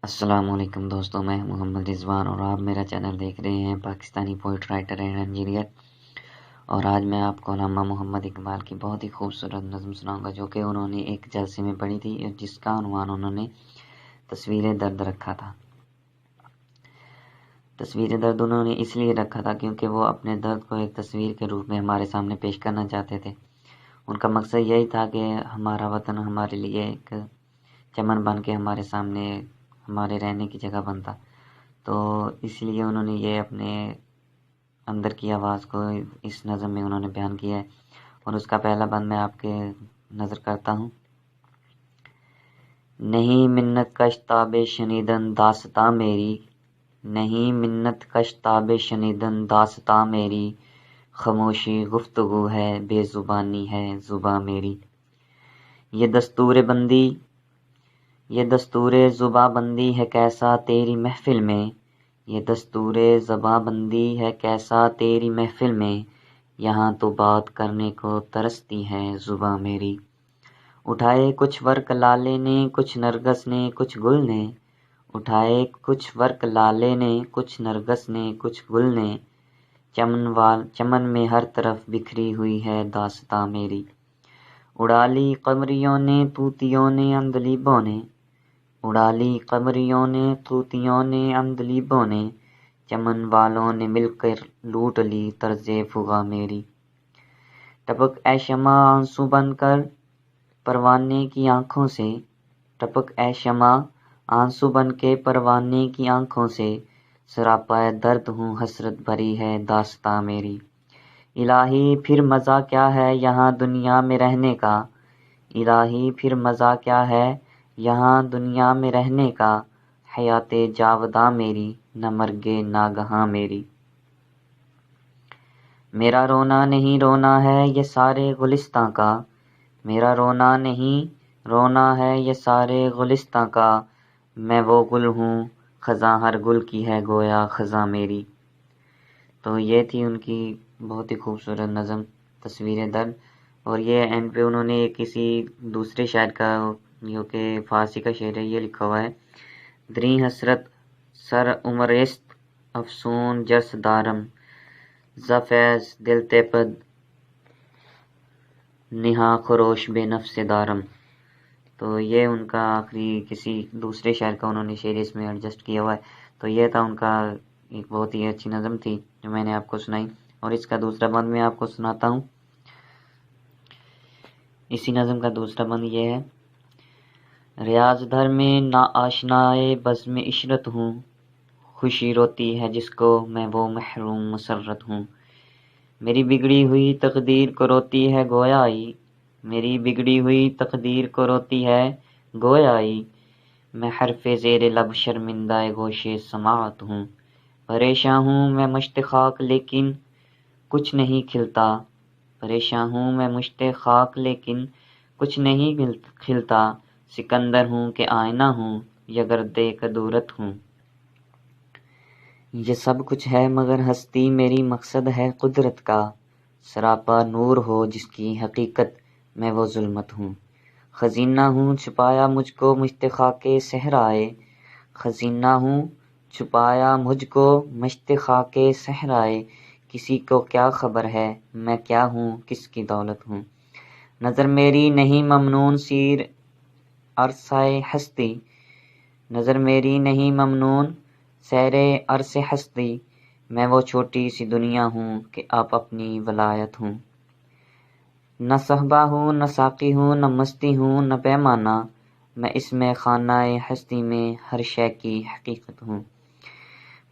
السلام علیکم دوستوں، میں محمد رضوان اور آپ میرا چینل دیکھ رہے ہیں Pakistani poet writer and engineer. اور آج میں آپ کو علامہ محمد اقبال کی بہت ہی خوبصورت نظم سناؤں گا جو کہ انہوں نے ایک جلسے میں پڑھی تھی، جس کا عنوان انہوں نے تصویر درد رکھا تھا۔ تصویر درد انہوں نے اس لیے رکھا تھا کیونکہ وہ اپنے درد کو ایک تصویر کے روپ میں ہمارے سامنے پیش کرنا چاہتے تھے۔ ان کا مقصد یہی تھا کہ ہمارا وطن ہمارے لیے ایک چمن بن کے ہمارے سامنے ہمارے رہنے کی جگہ بنتا، تو اس لیے انہوں نے یہ اپنے اندر کی آواز کو اس نظم میں انہوں نے بیان کیا ہے۔ اور اس کا پہلا بند میں آپ کے نظر کرتا ہوں۔ نہیں منت کش تاب شنیدن داستاں میری، نہیں منت کش تاب شنیدن داستاں میری، خاموشی گفتگو ہے بے زبانی ہے زباں میری۔ یہ دستور زباں بندی ہے کیسا تیری محفل میں، یہ دستور زباں بندی ہے کیسا تیری محفل میں، یہاں تو بات کرنے کو ترستی ہے زباں میری۔ اٹھائے کچھ ورق لالے نے کچھ نرگس نے کچھ گل نے، اٹھائے کچھ ورق لالے نے کچھ نرگس نے کچھ گل نے، چمن میں ہر طرف بکھری ہوئی ہے داستاں میری۔ اڑا لی قمریوں نے طوطیوں نے عندلیبوں نے، اڑا لی قمریوں نے طوطیوں نے عندلیبوں نے، چمن والوں نے مل کر لوٹ لی طرز فغاں میری۔ ٹپک اے شمع آنسو بن کر پروانے کی آنکھوں سے، ٹپک اے شمع آنسو بن کے پروانے کی آنکھوں سے، سراپا درد ہوں حسرت بھری ہے داستاں میری۔ الہی پھر مزہ کیا ہے یہاں دنیا میں رہنے کا، الہی پھر مزہ کیا ہے یہاں دنیا میں رہنے کا، حیات جاوداں میری نہ مرگے ناگہاں میری۔ میرا رونا نہیں رونا ہے یہ سارے گلستاں کا، میرا رونا نہیں رونا ہے یہ سارے گلستاں کا، میں وہ گل ہوں خزاں ہر گل کی ہے گویا خزاں میری۔ تو یہ تھی ان کی بہت ہی خوبصورت نظم تصویر درد۔ اور یہ اینڈ پہ انہوں نے کسی دوسرے شاعر کا جو کہ فارسی کا شعر ہے یہ لکھا ہوا ہے۔ دری حسرت سر عمرست افسون جرس دارم، زفیز دل تیپد نہا خروش بے نفس دارم۔ تو یہ ان کا آخری کسی دوسرے شاعر کا انہوں نے شعر اس میں ایڈجسٹ کیا ہوا ہے۔ تو یہ تھا ان کا ایک بہت ہی اچھی نظم تھی جو میں نے آپ کو سنائی، اور اس کا دوسرا بند میں آپ کو سناتا ہوں۔ اسی نظم کا دوسرا بند یہ ہے۔ ریاض دھر میں نا آشنائے بزم عشرت ہوں، خوشی روتی ہے جس کو میں وہ محروم مسرت ہوں، میری بگڑی ہوئی تقدیر کو روتی ہے گویائی، میری بگڑی ہوئی تقدیر کو روتی ہے گویائی، میں حرف زیر لب شرمندہ گوشے سماعت ہوں، پریشاں ہوں میں مشت خاک لیکن کچھ نہیں کھلتا، پریشاں ہوں میں مشت خاک لیکن کچھ نہیں کھلتا، سکندر ہوں کہ آئینہ ہوں یا گرد کدورت ہوں۔ یہ سب کچھ ہے مگر ہستی میری مقصد ہے قدرت کا، سراپا نور ہو جس کی حقیقت میں وہ ظلمت ہوں، خزینہ ہوں چھپایا مجھ کو مشت خاک صحرائے، خزینہ ہوں چھپایا مجھ کو مشت خاک صحرائے، کسی کو کیا خبر ہے میں کیا ہوں کس کی دولت ہوں، نظر میری نہیں ممنون سیر عرصہ ہستی، نظر میری نہیں ممنون سیر عرص ہستی، میں وہ چھوٹی سی دنیا ہوں کہ آپ اپنی ولایت ہوں، نہ صحبہ ہوں نہ ساقی ہوں نہ مستی ہوں نہ پیمانہ، میں اس میں خانہ ہستی میں ہر شے کی حقیقت ہوں،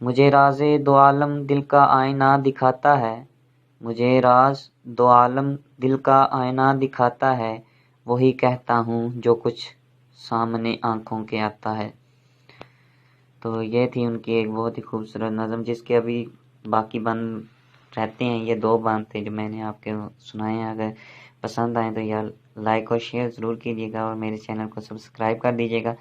مجھے راز دو عالم دل کا آئینہ دکھاتا ہے، مجھے راز دو عالم دل کا آئینہ دکھاتا ہے، وہی کہتا ہوں جو کچھ سامنے آنکھوں کے آتا ہے۔ تو یہ تھی ان کی ایک بہت ہی خوبصورت نظم، جس کے ابھی باقی بند رہتے ہیں۔ یہ دو بند تھے جو میں نے آپ کے سنائے ہیں۔ اگر پسند آئیں تو یار لائک اور شیئر ضرور کیجیے گا، اور میرے چینل کو سبسکرائب کر دیجیے گا۔